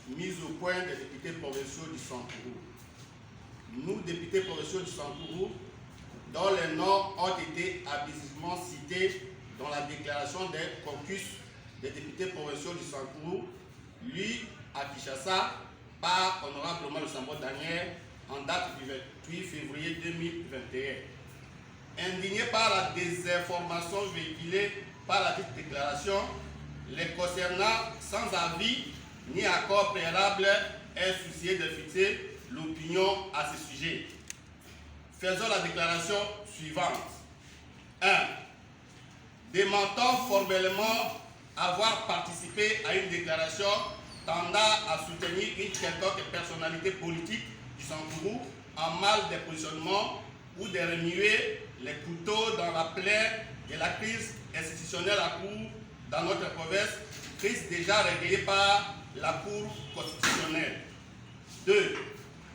mise au point des députés provinciaux du Sankourou. Nous, députés provinciaux du Sankourou, dont les noms ont été abusivement cités dans la déclaration des caucus des députés provinciaux du Sankourou, lus à Kinshasa par Honorable Omar Lusambo Daniel en date du 28 février 2021. Indignés par la désinformation véhiculée par la dite déclaration, les concernant sans avis ni accord préalable est soucié de fixer l'opinion à ce sujet. Faisons la déclaration suivante. 1. Démentons formellement avoir participé à une déclaration tendant à soutenir une quelconque personnalité politique du Sankourou en mal de positionnement ou de remuer les couteaux dans la plaie de la crise institutionnelle à cours dans notre province, crise déjà réglée par la Cour constitutionnelle. 2.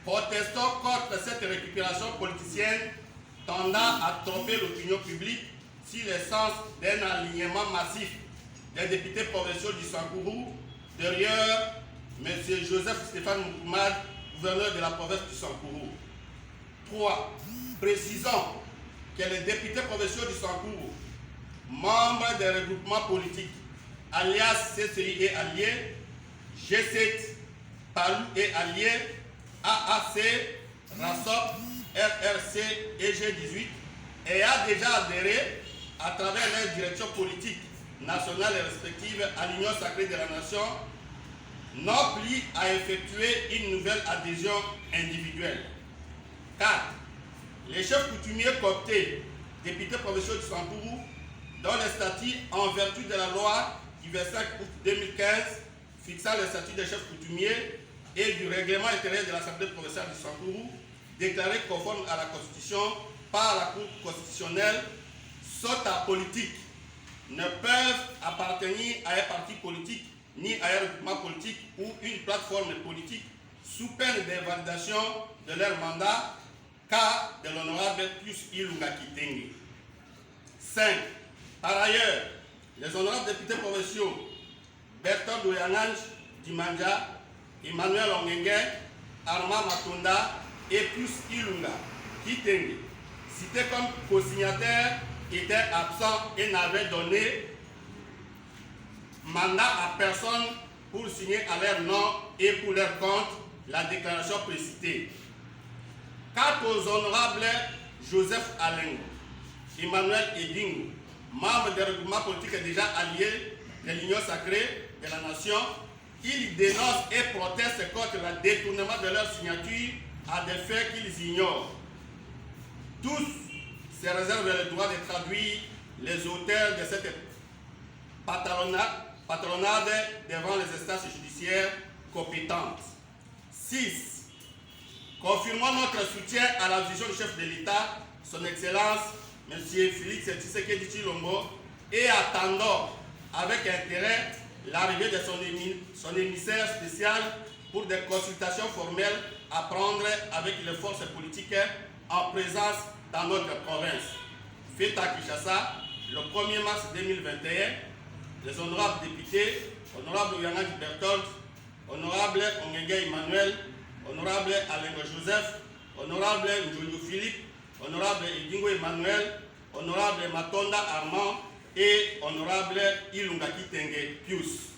Protestons contre cette récupération politicienne tendant à tromper l'opinion publique sur le sens d'un alignement massif des députés provinciaux du Sankourou derrière M. Joseph Stéphane Moukoumad, gouverneur de la province du Sankourou. 3. Précisons que les députés provinciaux du Sankourou, membres des regroupements politiques, alias CCI et alliés, G7, PALU et alliés, AAC, RASOP, RRC et G18, et a déjà adhéré à travers leurs directions politiques nationales et respectives à l'Union sacrée de la nation, n'ont plus à effectuer une nouvelle adhésion individuelle. 4. Les chefs coutumiers cooptés, députés provinciaux du Sankourou, dont les statuts en vertu de la loi du 25 août 2015 fixant les statuts des chefs coutumiers et du règlement intérieur de l'Assemblée provinciale du Sankourou, déclarés conformes à la Constitution par la Cour constitutionnelle, sont apolitiques, ne peuvent appartenir à un parti politique ni à un regroupement politique ou une plateforme politique sous peine d'invalidation de leur mandat, cas de l'honorable Pius Ilunga Kitenge. 5. Par ailleurs, les honorables députés provinciaux Bertrand Doyanange Dimanja, Emmanuel Ongenge, Armand Matunda et Pius Ilunga Kitenge, cités comme co-signataires, étaient absents et n'avaient donné mandat à personne pour signer à leur nom et pour leur compte la déclaration précitée. Quant aux honorables Joseph Alengo, Emmanuel Edingo, membres des regroupements politiques déjà alliés de l'Union sacrée de la nation, ils dénoncent et protestent contre le détournement de leur signature à des faits qu'ils ignorent. Tous se réservent le droit de traduire les auteurs de cette patronade devant les instances judiciaires compétentes. 6. Confirmons notre soutien à la vision du chef de l'État, son Excellence, M. Félix Tshisekedi Tshilombo, et attendons avec intérêt l'arrivée de son émissaire spécial pour des consultations formelles à prendre avec les forces politiques en présence dans notre province. Fait à Kinshasa, le 1er mars 2021, les honorables députés, honorable Oyanange Berthold, honorable Ongenge Emmanuel, honorable Alengo Joseph, honorable Njoyo Philippe, honorable Edingo Emmanuel, honorable Matonda Armand et honorable Ilunga Kitenge Pius